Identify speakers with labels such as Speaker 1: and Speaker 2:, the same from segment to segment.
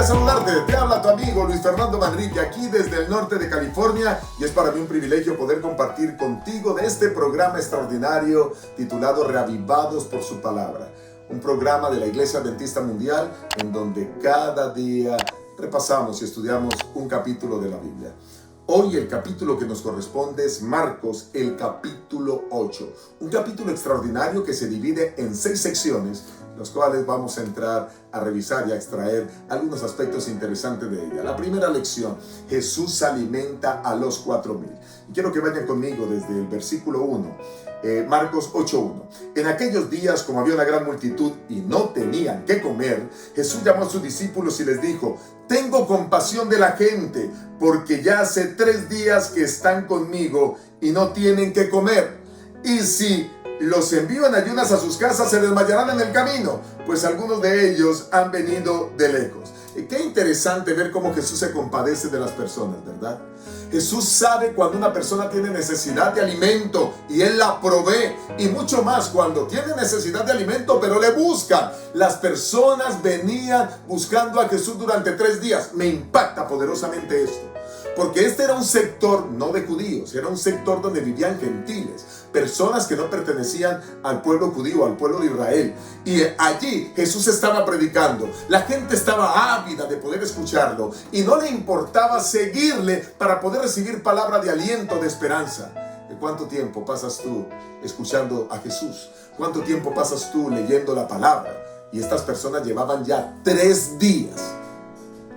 Speaker 1: alegría saludarte. Te habla tu amigo Luis Fernando Manrique, aquí desde el norte de California, y es para mí un privilegio poder compartir contigo de este programa extraordinario titulado Reavivados por su palabra. Un programa de la Iglesia Adventista Mundial en donde cada día repasamos y estudiamos un capítulo de la Biblia. Hoy el capítulo que nos corresponde es Marcos, el capítulo 8. Un capítulo extraordinario que se divide en 6 secciones, los cuales vamos a entrar a revisar y a extraer algunos aspectos interesantes de ella. La primera lección: Jesús alimenta a los 4,000. Y quiero que vayan conmigo desde el versículo 1. Marcos 8:1. En aquellos días, como había una gran multitud y no tenían qué comer, Jesús llamó a sus discípulos y les dijo: tengo compasión de la gente, porque ya hace 3 días que están conmigo y no tienen qué comer. Y si los envío en ayunas a sus casas, se desmayarán en el camino, pues algunos de ellos han venido de lejos. Y qué interesante ver cómo Jesús se compadece de las personas, ¿verdad? Jesús sabe cuando una persona tiene necesidad de alimento y Él la provee, y mucho más cuando tiene necesidad de alimento pero le buscan. Las personas venían buscando a Jesús durante 3 días. Me impacta poderosamente esto, porque este era un sector no de judíos, era un sector donde vivían gentiles, personas que no pertenecían al pueblo judío, al pueblo de Israel. Y allí Jesús estaba predicando. La gente estaba ávida de poder escucharlo y no le importaba seguirle para poder recibir palabra de aliento, de esperanza. ¿Cuánto tiempo pasas tú escuchando a Jesús? ¿Cuánto tiempo pasas tú leyendo la palabra? Y estas personas llevaban ya 3 días,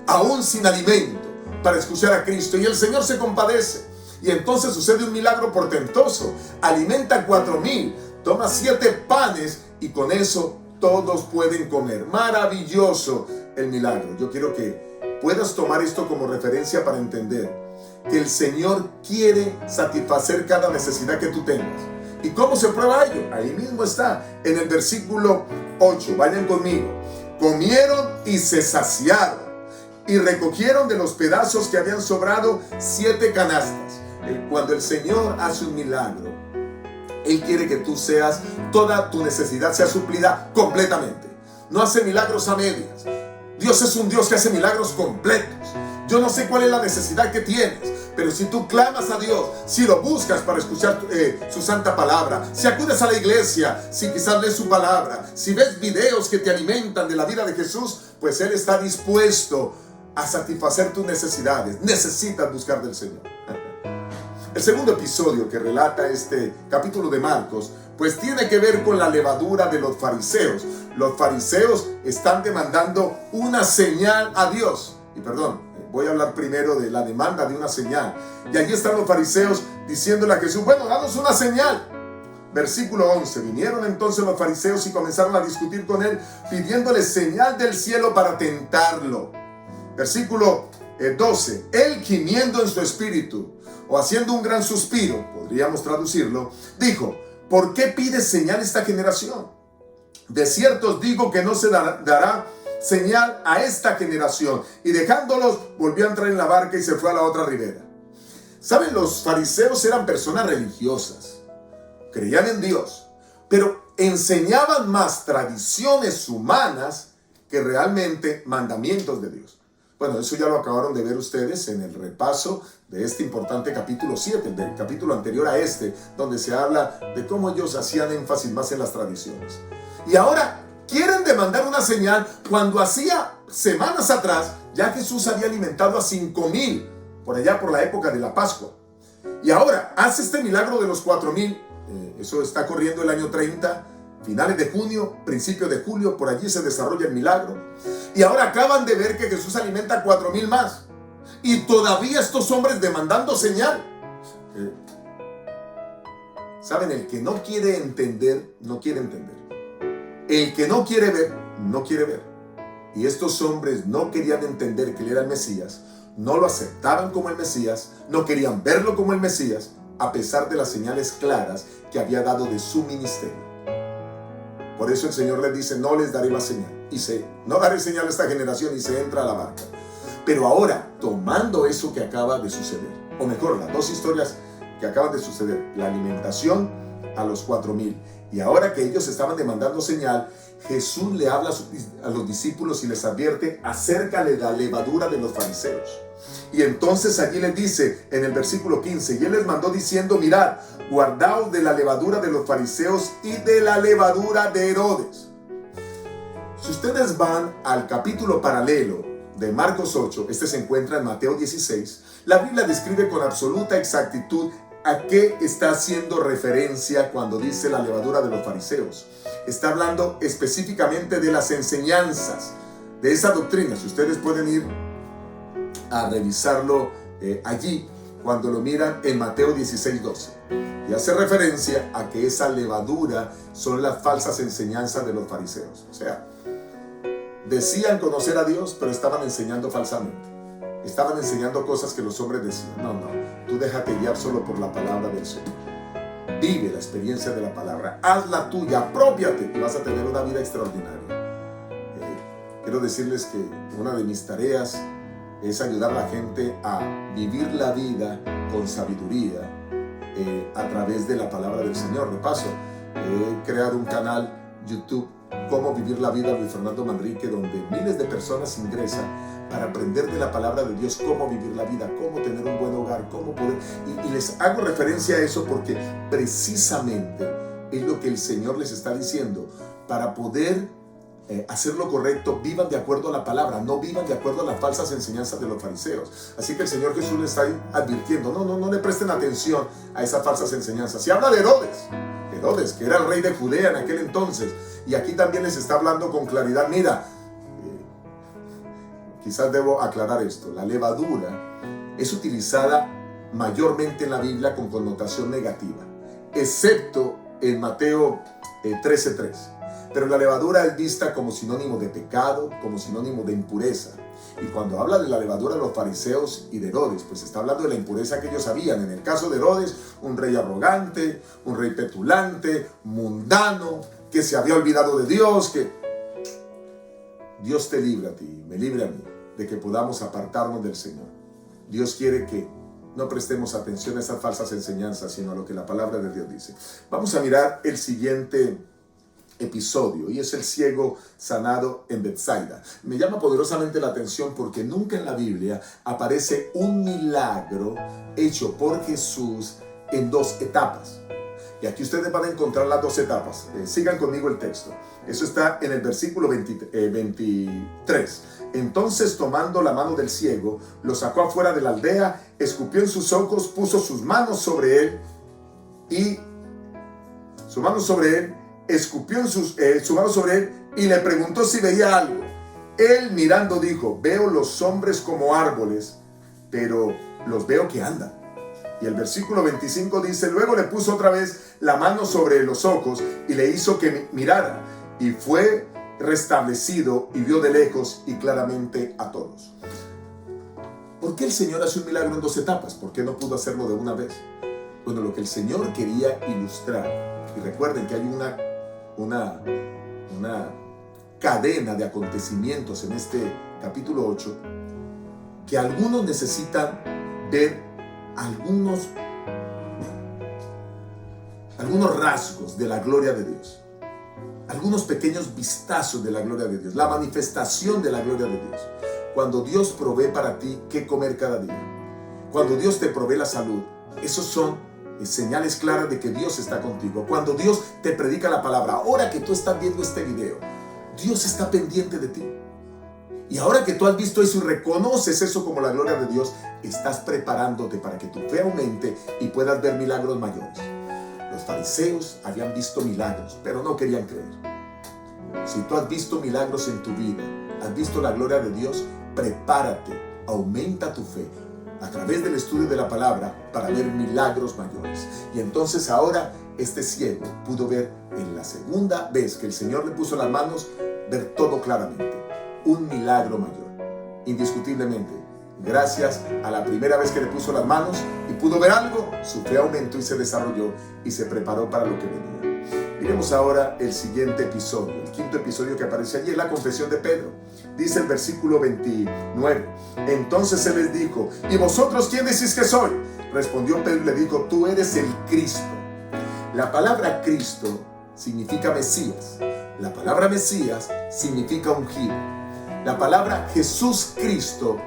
Speaker 1: aún sin alimento, para escuchar a Cristo, y el Señor se compadece. Y entonces sucede un milagro portentoso. Alimenta 4,000, toma 7 panes y con eso todos pueden comer. Maravilloso el milagro. Yo quiero que puedas tomar esto como referencia para entender que el Señor quiere satisfacer cada necesidad que tú tengas. ¿Y cómo se prueba ello? Ahí mismo está, en el versículo 8. Vayan conmigo. Comieron y se saciaron, y recogieron de los pedazos que habían sobrado 7 canastas. Cuando el Señor hace un milagro, Él quiere que tú seas, toda tu necesidad sea suplida completamente. No hace milagros a medias. Dios es un Dios que hace milagros completos. Yo no sé cuál es la necesidad que tienes, pero si tú clamas a Dios, si lo buscas para escuchar su santa palabra, si acudes a la iglesia, si quizás lees su palabra, si ves videos que te alimentan de la vida de Jesús, pues Él está dispuesto a satisfacer tus necesidades. Necesitas buscar del Señor. El segundo episodio que relata este capítulo de Marcos, pues tiene que ver con la levadura de los fariseos. Los fariseos están demandando una señal a Dios. Y voy a hablar primero de la demanda de una señal. Y allí están los fariseos diciéndole a Jesús: bueno, danos una señal. Versículo 11. Vinieron entonces los fariseos y comenzaron a discutir con él, pidiéndole señal del cielo para tentarlo. Versículo 12. Él, gimiendo en su espíritu, o haciendo un gran suspiro, podríamos traducirlo, dijo: ¿por qué pide señal esta generación? De cierto os digo que no se dará señal a esta generación. Y dejándolos, volvió a entrar en la barca y se fue a la otra ribera. ¿Saben? Los fariseos eran personas religiosas, creían en Dios, pero enseñaban más tradiciones humanas que realmente mandamientos de Dios. Bueno, eso ya lo acabaron de ver ustedes en el repaso de este importante capítulo 7, del capítulo anterior a este, donde se habla de cómo ellos hacían énfasis más en las tradiciones. Y ahora quieren demandar una señal cuando hacía semanas atrás ya Jesús había alimentado a 5,000, por allá por la época de la Pascua. Y ahora hace este milagro de los 4,000, eso está corriendo el año 30, finales de junio, principio de julio, por allí se desarrolla el milagro. Y ahora acaban de ver que Jesús alimenta a 4,000 más. Y todavía estos hombres demandando señal. ¿Saben? El que no quiere entender, no quiere entender. El que no quiere ver, no quiere ver. Y estos hombres no querían entender que Él era el Mesías. No lo aceptaban como el Mesías. No querían verlo como el Mesías, a pesar de las señales claras que había dado de su ministerio. Por eso el Señor les dice: no les daré más señal. No daré señal a esta generación, y se entra a la barca. Pero ahora, tomando eso que acaba de suceder, o mejor, las 2 historias que acaban de suceder, la alimentación a los 4,000 Y ahora que ellos estaban demandando señal, Jesús le habla a los discípulos y les advierte acerca de la levadura de los fariseos. Y entonces allí les dice en el versículo 15, y él les mandó diciendo, mirad, guardaos de la levadura de los fariseos y de la levadura de Herodes. Si ustedes van al capítulo paralelo de Marcos 8, este se encuentra en Mateo 16, la Biblia describe con absoluta exactitud a qué está haciendo referencia cuando dice la levadura de los fariseos. Está hablando específicamente de las enseñanzas, de esa doctrina. Si ustedes pueden ir a revisarlo allí, cuando lo miran en Mateo 16, 12. Y hace referencia a que esa levadura son las falsas enseñanzas de los fariseos. O sea, decían conocer a Dios, pero estaban enseñando falsamente. Estaban enseñando cosas que los hombres decían. No, tú déjate guiar solo por la palabra del Señor. Vive la experiencia de la palabra, hazla tuya, aprópiate y vas a tener una vida extraordinaria. Quiero decirles que una de mis tareas es ayudar a la gente a vivir la vida con sabiduría a través de la palabra del Señor. De paso, he creado un canal YouTube, Cómo Vivir la Vida, Luis Fernando Manrique, donde miles de personas ingresan para aprender de la palabra de Dios cómo vivir la vida, cómo tener un buen hogar, cómo poder... Y les hago referencia a eso porque precisamente es lo que el Señor les está diciendo. Para poder hacer lo correcto, vivan de acuerdo a la palabra, no vivan de acuerdo a las falsas enseñanzas de los fariseos. Así que el Señor Jesús les está advirtiendo, no le presten atención a esas falsas enseñanzas. Y habla de Herodes, que era el rey de Judea en aquel entonces. Y aquí también les está hablando con claridad. Mira, quizás debo aclarar esto. La levadura es utilizada mayormente en la Biblia con connotación negativa, excepto en Mateo 13:3. Pero la levadura es vista como sinónimo de pecado, como sinónimo de impureza. Y cuando habla de la levadura de los fariseos y de Herodes, pues está hablando de la impureza que ellos habían. En el caso de Herodes, un rey arrogante, un rey petulante, mundano, que se había olvidado de Dios, que Dios te libre a ti, me libre a mí, de que podamos apartarnos del Señor. Dios quiere que no prestemos atención a esas falsas enseñanzas, sino a lo que la palabra de Dios dice. Vamos a mirar el siguiente episodio, y es el ciego sanado en Betsaida. Me llama poderosamente la atención porque nunca en la Biblia aparece un milagro hecho por Jesús en dos etapas. Y aquí ustedes van a encontrar las dos etapas. Sigan conmigo el texto. Eso está en el versículo 23. Entonces, tomando la mano del ciego, lo sacó afuera de la aldea, escupió en sus ojos, puso sus manos sobre él escupió en su mano sobre él y le preguntó si veía algo. Él mirando dijo, veo los hombres como árboles, pero los veo que andan. Y el versículo 25 dice, luego le puso otra vez la mano sobre los ojos y le hizo que mirara, y fue restablecido y vio de lejos y claramente a todos. ¿Por qué el Señor hace un milagro en dos etapas? ¿Por qué no pudo hacerlo de una vez? Bueno, lo que el Señor quería ilustrar, y recuerden que hay una cadena de acontecimientos en este capítulo 8, que algunos necesitan ver algunos rasgos de la gloria de Dios, algunos pequeños vistazos de la gloria de Dios, la manifestación de la gloria de Dios. Cuando Dios provee para ti qué comer cada día, cuando Dios te provee la salud, esos son señales claras de que Dios está contigo. Cuando Dios te predica la palabra, ahora que tú estás viendo este video, Dios está pendiente de ti. Y ahora que tú has visto eso y reconoces eso como la gloria de Dios, estás preparándote para que tu fe aumente y puedas ver milagros mayores. Los fariseos habían visto milagros, pero no querían creer. Si tú has visto milagros en tu vida, has visto la gloria de Dios, prepárate, aumenta tu fe a través del estudio de la palabra para ver milagros mayores. Y entonces ahora este ciego pudo ver en la segunda vez que el Señor le puso las manos, ver todo claramente. Un milagro mayor, indiscutiblemente. Gracias a la primera vez que le puso las manos y pudo ver algo, su fe aumentó y se desarrolló y se preparó para lo que venía. Miremos ahora el siguiente episodio, el quinto episodio que aparece allí, es la confesión de Pedro. Dice el versículo 29, entonces él les dijo, ¿y vosotros quién decís que soy? Respondió Pedro y le dijo, tú eres el Cristo. La palabra Cristo significa Mesías. La palabra Mesías significa ungido. La palabra Jesús Cristo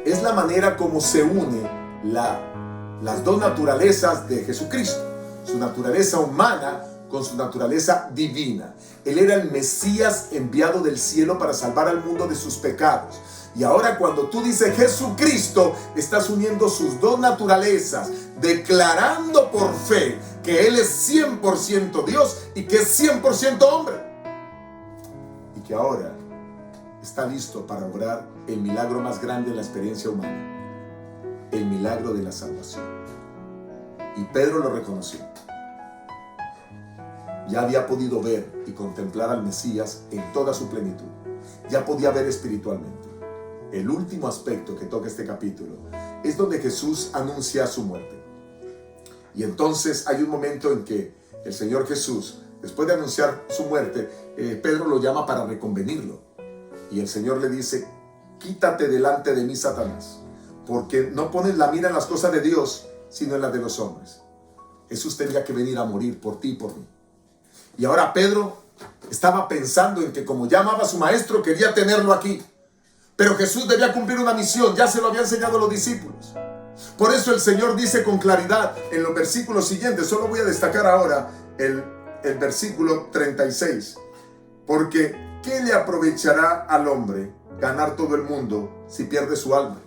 Speaker 1: es la manera como se une las dos naturalezas de Jesucristo. Su naturaleza humana con su naturaleza divina. Él era el Mesías enviado del cielo para salvar al mundo de sus pecados. Y ahora cuando tú dices Jesucristo, estás uniendo sus dos naturalezas, declarando por fe que Él es 100% Dios y que es 100% hombre. Y que ahora está listo para obrar el milagro más grande de la experiencia humana, el milagro de la salvación. Y Pedro lo reconoció. Ya había podido ver y contemplar al Mesías en toda su plenitud. Ya podía ver espiritualmente. El último aspecto que toca este capítulo es donde Jesús anuncia su muerte. Y entonces hay un momento en que el Señor Jesús, después de anunciar su muerte, Pedro lo llama para reconvenirlo. Y el Señor le dice: quítate delante de mí, Satanás, porque no pones la mira en las cosas de Dios, sino en las de los hombres. Jesús tenía que venir a morir por ti y por mí. Y ahora Pedro estaba pensando en que como ya amaba a su maestro, quería tenerlo aquí. Pero Jesús debía cumplir una misión, ya se lo había enseñado a los discípulos. Por eso el Señor dice con claridad en los versículos siguientes, solo voy a destacar ahora el versículo 36. Porque ¿qué le aprovechará al hombre ganar todo el mundo si pierde su alma?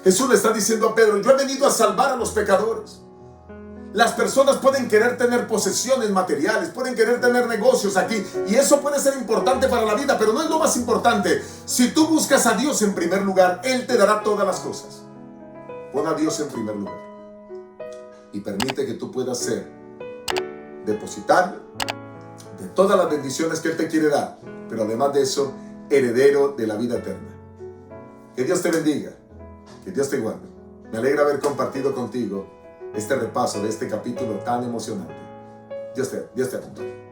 Speaker 1: Jesús le está diciendo a Pedro: yo he venido a salvar a los pecadores. Las personas pueden querer tener posesiones materiales, pueden querer tener negocios aquí, y eso puede ser importante para la vida, pero no es lo más importante. Si tú buscas a Dios en primer lugar, Él te dará todas las cosas. Pon a Dios en primer lugar y permite que tú puedas ser depositario de todas las bendiciones que Él te quiere dar, pero además de eso, heredero de la vida eterna. Que Dios te bendiga, que Dios te guarde. Me alegra haber compartido contigo este repaso de este capítulo tan emocionante. Dios te acompañe.